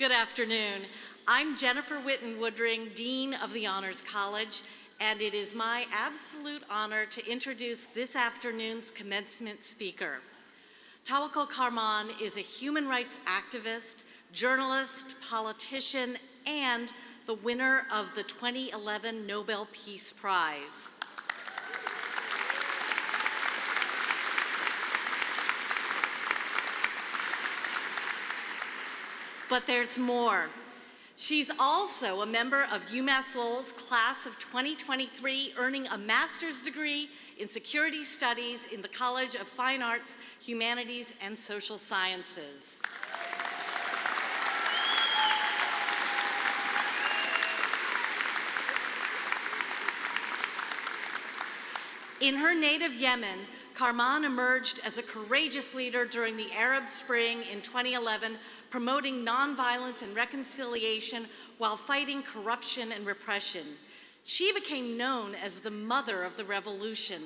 Good afternoon. I'm Jennifer Witten-Woodring, Dean of the Honors College, and it is my absolute honor to introduce this afternoon's commencement speaker. Tawakkol Karman is a human rights activist, journalist, politician, and the winner of the 2011 Nobel Peace Prize. But there's more. She's also a member of UMass Lowell's class of 2023, earning a master's degree in security studies in the College of Fine Arts, Humanities, and Social Sciences. In her native Yemen, Karman emerged as a courageous leader during the Arab Spring in 2011, promoting nonviolence and reconciliation while fighting corruption and repression. She became known as the mother of the revolution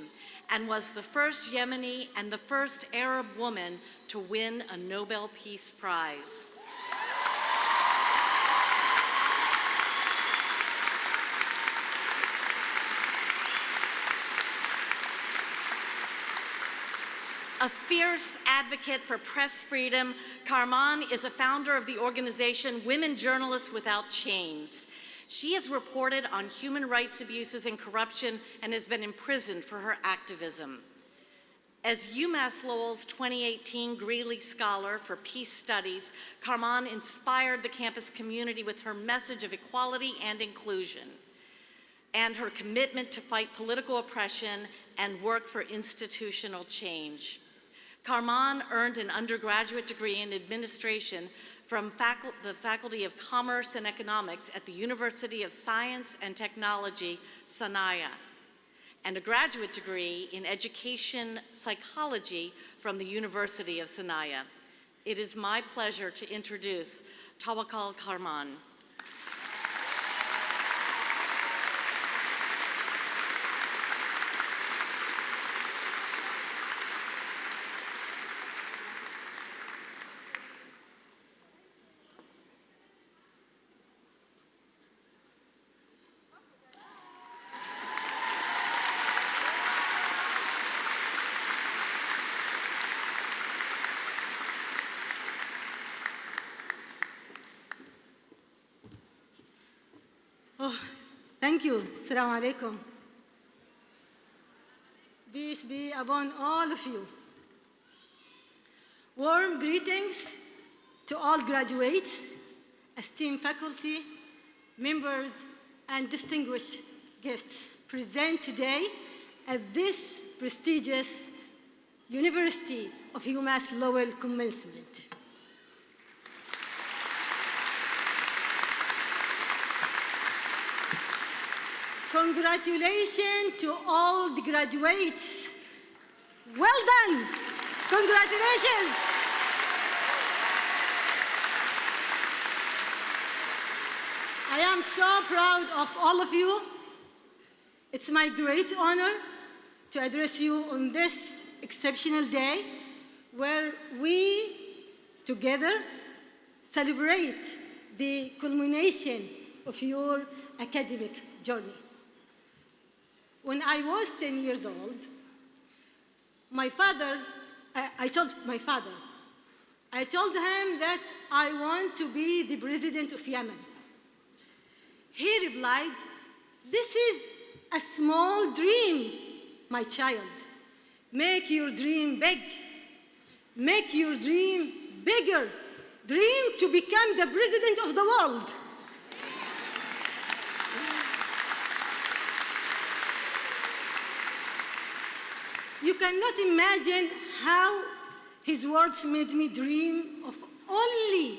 and was the first Yemeni and the first Arab woman to win a Nobel Peace Prize. A fierce advocate for press freedom, Karman is a founder of the organization Women Journalists Without Chains. She has reported on human rights abuses and corruption and has been imprisoned for her activism. As UMass Lowell's 2018 Greeley Scholar for Peace Studies, Karman inspired the campus community with her message of equality and inclusion, and her commitment to fight political oppression and work for institutional change. Karman earned an undergraduate degree in administration from the Faculty of Commerce and Economics at the University of Science and Technology, Sana'a, and a graduate degree in education psychology from the University of Sana'a. It is my pleasure to introduce Tawakkol Karman. Thank you. Assalamu alaikum. Peace be upon all of you. Warm greetings to all graduates, esteemed faculty, members, and distinguished guests present today at this prestigious University of UMass Lowell Commencement. Congratulations to all the graduates. Well done. Congratulations. I am so proud of all of you. It's my great honor to address you on this exceptional day where we together celebrate the culmination of your academic journey. When I was 10 years old, I told him that I want to be the president of Yemen. He replied, "This is a small dream, my child. Make your dream big. Make your dream bigger. Dream to become the president of the world." You cannot imagine how his words made me dream of only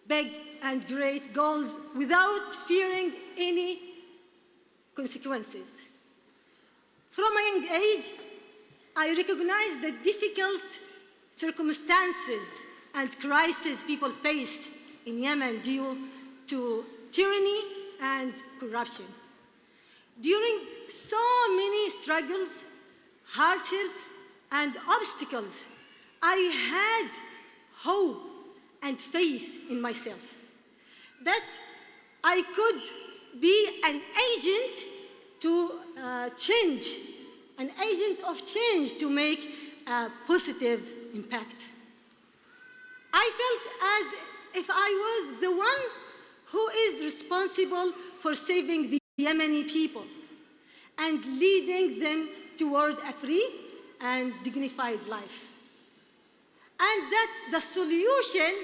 big and great goals without fearing any consequences. From a young age, I recognized the difficult circumstances and crises people face in Yemen due to tyranny and corruption. During so many struggles, hardships, and obstacles, I had hope and faith in myself. that I could be an agent to change, an agent of change to make a positive impact. I felt as if I was the one who is responsible for saving the Yemeni people and leading them toward a free and dignified life. And that the solution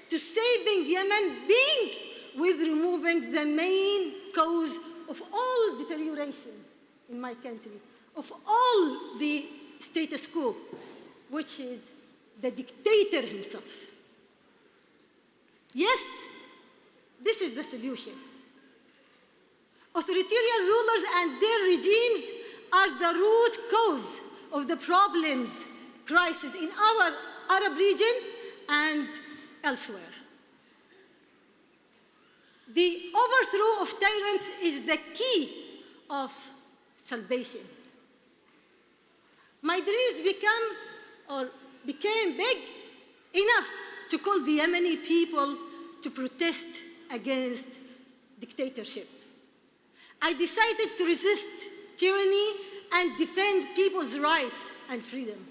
to saving Yemen being with removing the main cause of all deterioration in my country, of all the status quo, which is the dictator himself. Yes, this is the solution. Authoritarian rulers and their regimes are the root cause of the problems, crisis in our Arab region and elsewhere. The overthrow of tyrants is the key of salvation. My dreams became big enough to call the Yemeni people to protest against dictatorship. I decided to resist tyranny and defend people's rights and freedom.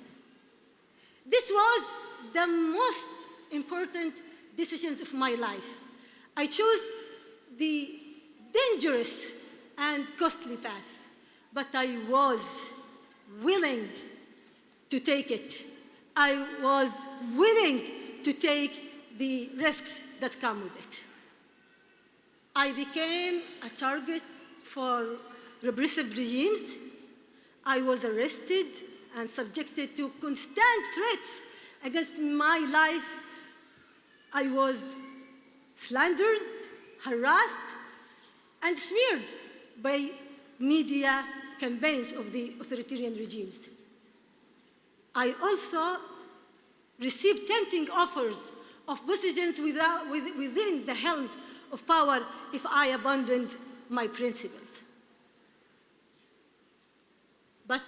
This was the most important decisions of my life. I chose the dangerous and costly path, but I was willing to take it. I was willing to take the risks that come with it. I became a target for repressive regimes. I was arrested and subjected to constant threats against my life. I was slandered, harassed, and smeared by media campaigns of the authoritarian regimes. I also received tempting offers of positions within the helms of power if I abandoned my principles. But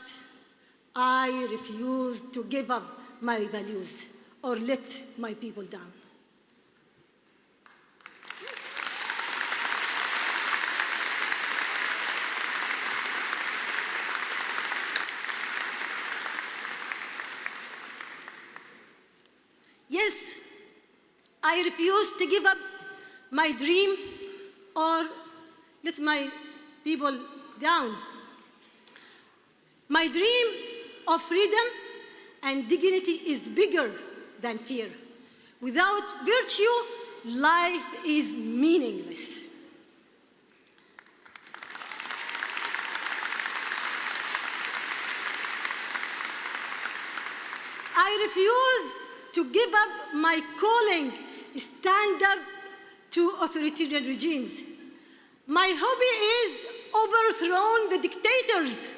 I refused to give up my values or let my people down. Yes, I refused to give up my dream or let my people down. My dream of freedom and dignity is bigger than fear. Without virtue, life is meaningless. I refuse to give up my calling, stand up to authoritarian regimes. My hobby is overthrowing the dictators.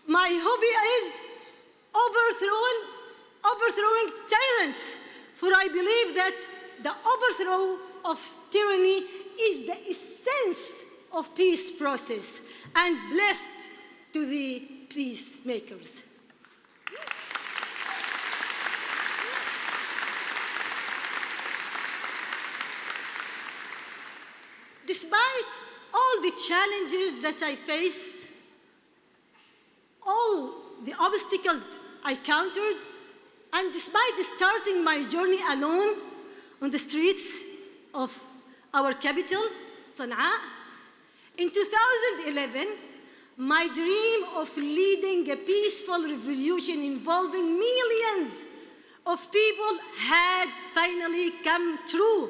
My hobby is overthrowing tyrants, for I believe that the overthrow of tyranny is the essence of peace process, and blessed to the peacemakers. Despite all the challenges that I face, all the obstacles I countered, and despite starting my journey alone on the streets of our capital, Sana'a, in 2011, my dream of leading a peaceful revolution involving millions of people had finally come true.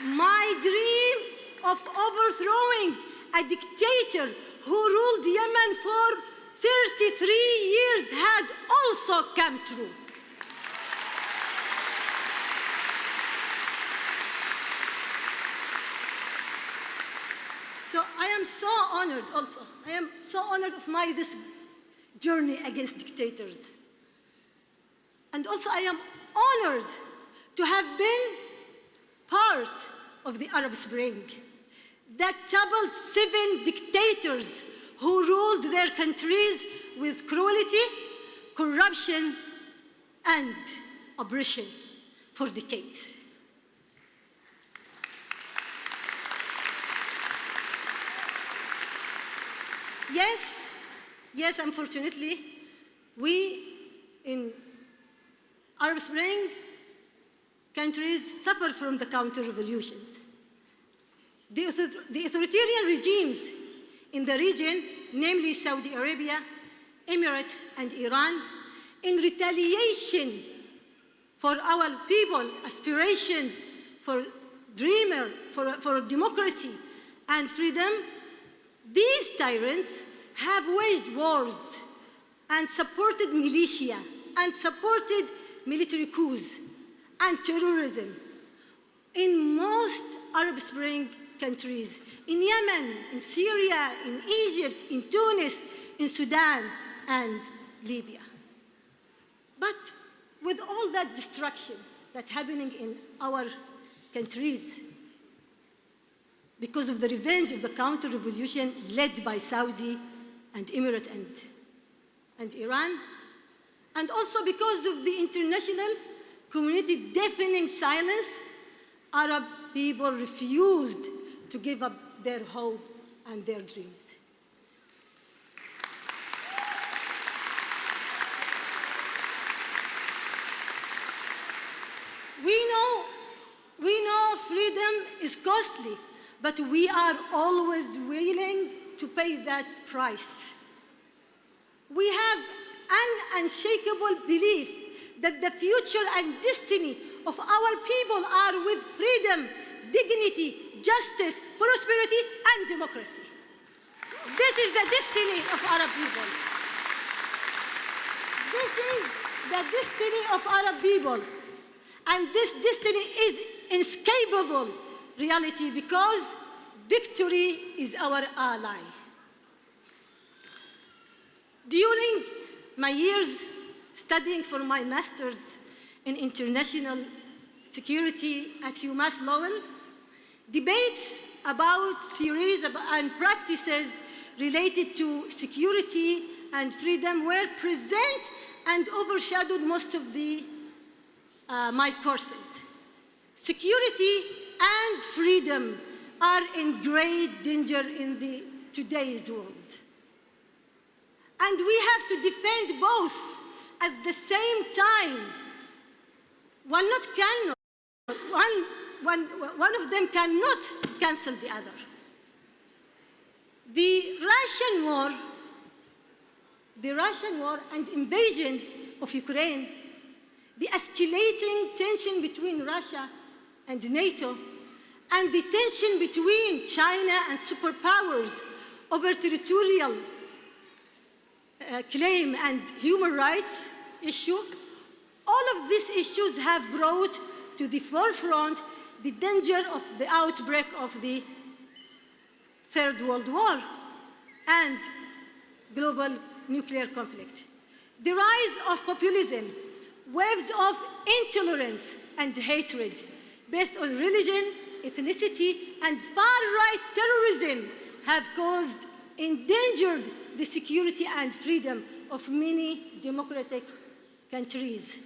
My dream of overthrowing a dictator who ruled Yemen for 33 years had also come true. So I am so honored also. I am so honored of this journey against dictators. And also I am honored to have been part of the Arab Spring that toppled 7 dictators who ruled their countries with cruelty, corruption, and oppression for decades. Yes, unfortunately, we in Arab Spring countries suffer from the counter-revolutions. The authoritarian regimes in the region, namely Saudi Arabia, Emirates, and Iran, in retaliation for our people's aspirations for for democracy and freedom, these tyrants have waged wars and supported militia and supported military coups and terrorism in most Arab Spring countries, in Yemen, in Syria, in Egypt, in Tunis, in Sudan, and Libya. But with all that destruction that's happening in our countries, because of the revenge of the counter-revolution led by Saudi and Emirates and Iran, and also because of the international community deafening silence, Arab people refused to give up their hope and their dreams. We know freedom is costly, but we are always willing to pay that price. We have an unshakable belief that the future and destiny of our people are with freedom, dignity, justice, prosperity, and democracy. This is the destiny of Arab people. This is the destiny of Arab people. And this destiny is inescapable reality because victory is our ally. During my years studying for my master's in international security at UMass Lowell, debates about theories and practices related to security and freedom were present and overshadowed most of my courses. Security and freedom are in great danger in today's world. And we have to defend both at the same time. One of them cannot cancel the other. The Russian war and invasion of Ukraine, the escalating tension between Russia and NATO, and the tension between China and superpowers over territorial claim and human rights issue, all of these issues have brought to the forefront the danger of the outbreak of the Third World War and global nuclear conflict. The rise of populism, waves of intolerance and hatred based on religion, ethnicity, and far-right terrorism have endangered the security and freedom of many democratic countries.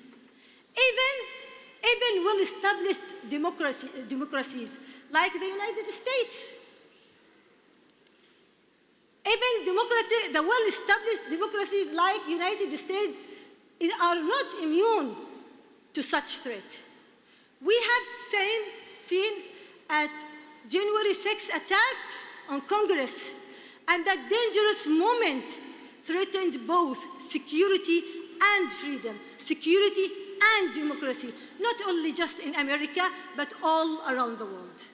Even well-established democracies like the United States, the well-established democracies like the United States are not immune to such threat. We have seen at January 6th attack on Congress, and that dangerous moment threatened both security and freedom, security and democracy, not only just in America, but all around the world.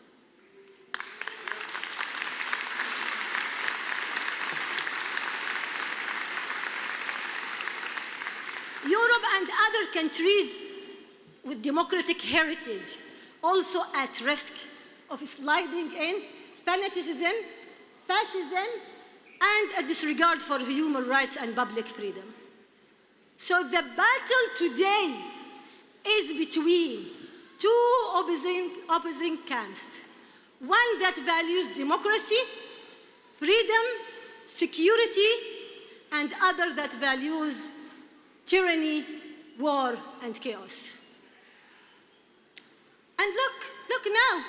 Europe and other countries with democratic heritage also at risk of sliding in fanaticism, fascism, and a disregard for human rights and public freedom. So the battle today is between two opposing camps. One that values democracy, freedom, security, and other that values tyranny, war, and chaos. And look now,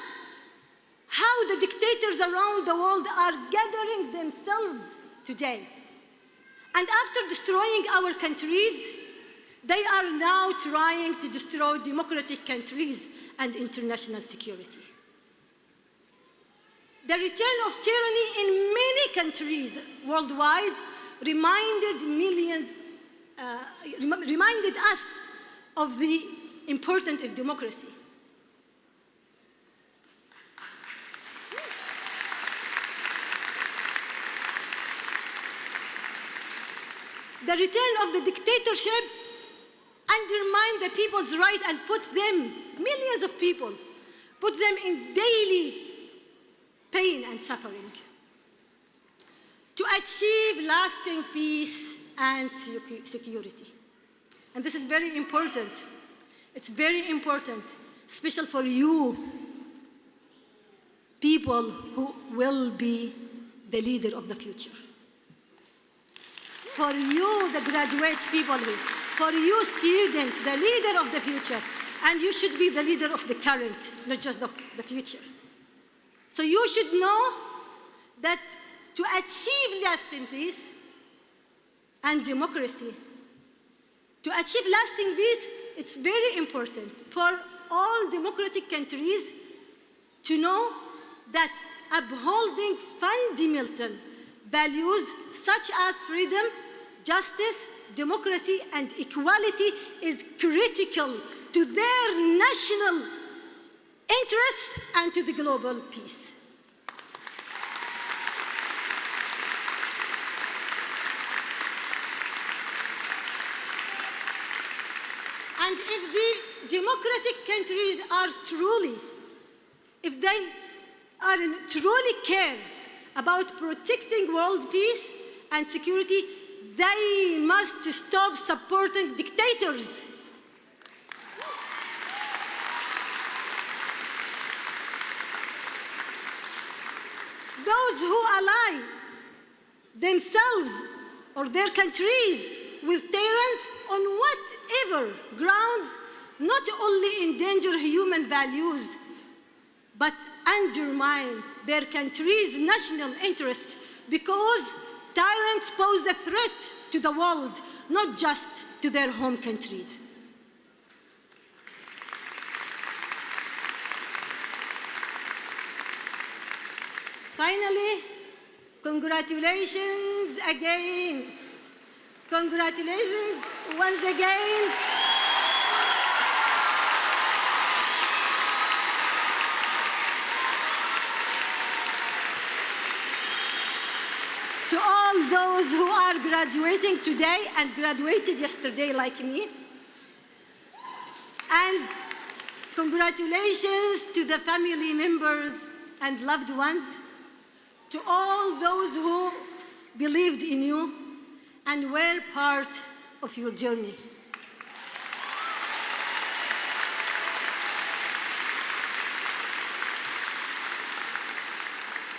how the dictators around the world are gathering themselves today. And after destroying our countries, they are now trying to destroy democratic countries and international security. The return of tyranny in many countries worldwide reminded us of the importance of democracy. The return of the dictatorship undermined the people's right and put them, millions of people, put them in daily pain and suffering. To achieve lasting peace and security. And this is very important. It's very important, especially for you, people who will be the leader of the future. For you, the graduates people here, for you students, the leader of the future, and you should be the leader of the current, not just of the future. So you should know that to achieve lasting peace and democracy, to achieve lasting peace, it's very important for all democratic countries to know that upholding fundamental values such as freedom, justice, democracy, and equality is critical to their national interests and to the global peace. And if the democratic countries are if they truly care about protecting world peace and security, they must stop supporting dictators. Those who ally themselves or their countries with tyrants on whatever grounds not only endanger human values, but undermine their country's national interests, because tyrants pose a threat to the world, not just to their home countries. Finally, congratulations again. Congratulations once again. To all those who are graduating today and graduated yesterday like me. And congratulations to the family members and loved ones, to all those who believed in you and were part of your journey.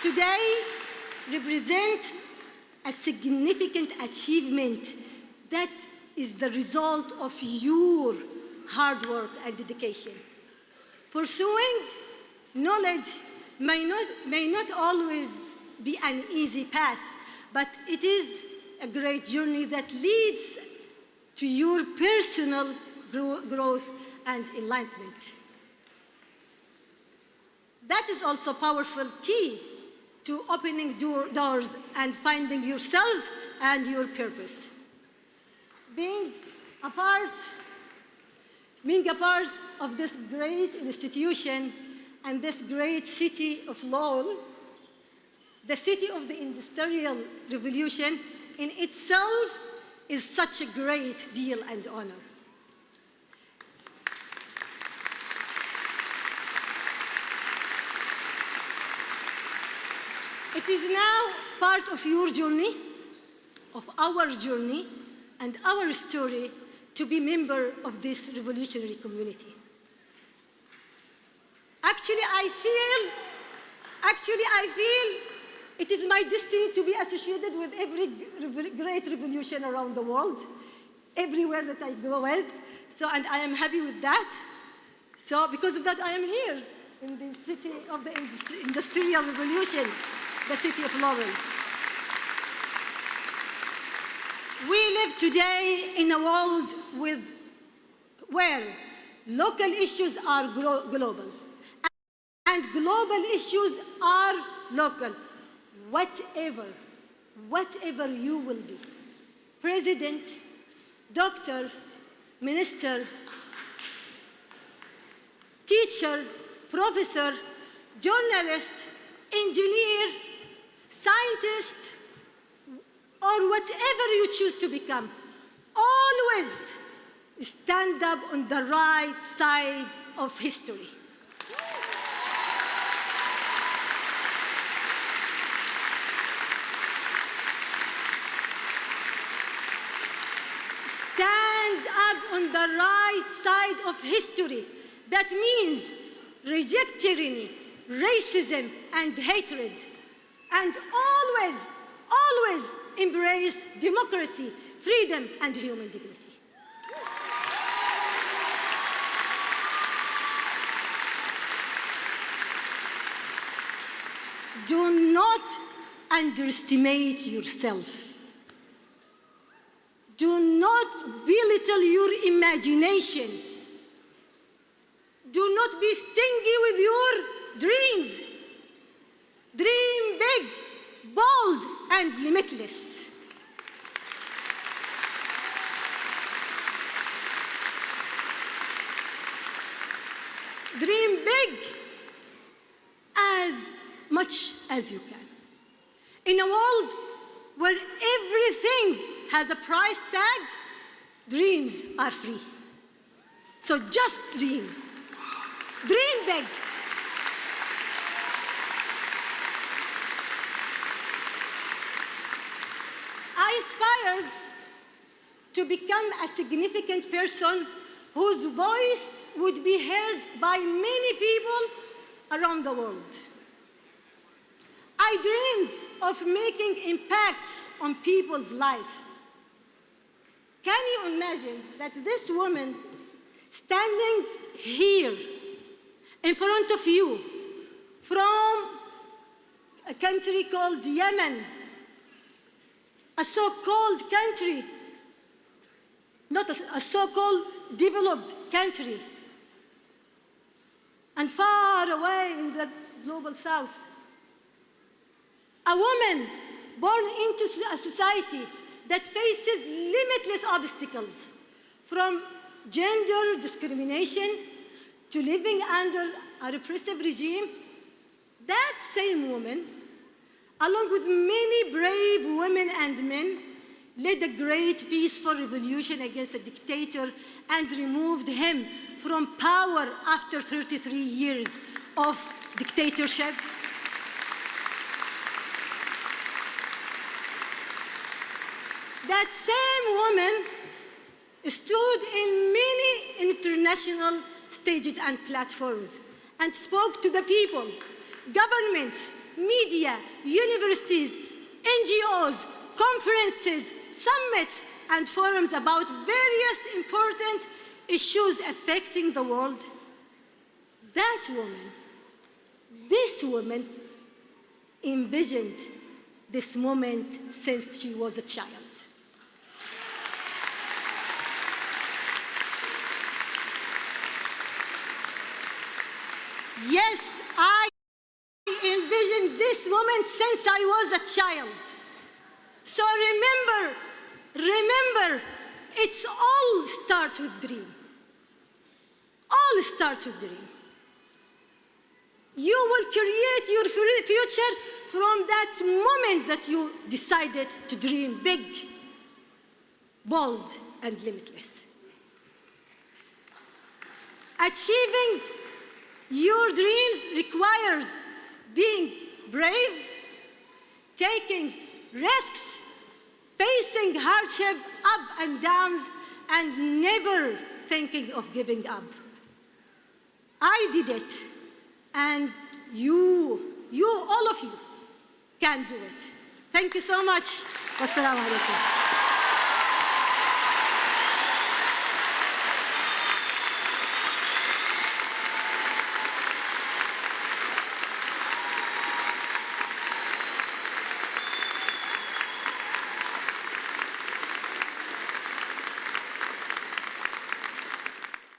Today represents a significant achievement that is the result of your hard work and dedication. Pursuing knowledge may not always be an easy path, but it is a great journey that leads to your personal growth and enlightenment. That is also a powerful key to opening doors and finding yourselves and your purpose. Being a part of this great institution and this great city of Lowell, the city of the Industrial Revolution, in itself is such a great deal and honor. It is now part of your journey, of our journey, and our story to be member of this revolutionary community. Actually, I feel it is my destiny to be associated with every great revolution around the world, everywhere that I go with. So, and I am happy with that. So because of that, I am here in the city of the Industrial Revolution, the city of Lowell. We live today in a world where local issues are global, and global issues are local. Whatever you will be, president, doctor, minister, teacher, professor, journalist, engineer, scientist, or whatever you choose to become, always stand up on the right side of history. Stand up on the right side of history. That means reject tyranny, racism, and hatred, and always embrace democracy, freedom, and human dignity. Do not underestimate yourself. Do not belittle your imagination. Do not be stingy with your dreams. Dream big, bold, and limitless. Dream big as much as you can. In a world where everything has a price tag, dreams are free. So just dream. Dream big. I aspired to become a significant person whose voice would be heard by many people around the world. I dreamed of making impacts on people's lives. Can you imagine that this woman standing here in front of you from a country called Yemen, a so-called country, not a so-called developed country, and far away in the global south, a woman born into a society that faces limitless obstacles, from gender discrimination to living under a repressive regime. That same woman, along with many brave women and men, led a great peaceful revolution against a dictator and removed him from power after 33 years of dictatorship. That same woman stood in many international stages and platforms and spoke to the people, governments, media, universities, NGOs, conferences, summits, and forums about various important issues affecting the world. That woman, this woman, envisioned this moment since she was a child. Yes, I envisioned this moment since I was a child. So remember, it's all starts with dream. All starts with dream. You will create your future from that moment that you decided to dream big, bold, and limitless. Achieving your dreams requires being brave, taking risks, facing hardship, up and downs, and never thinking of giving up. I did it, and you, all of you, can do it. Thank you so much. Wassalamu alaikum.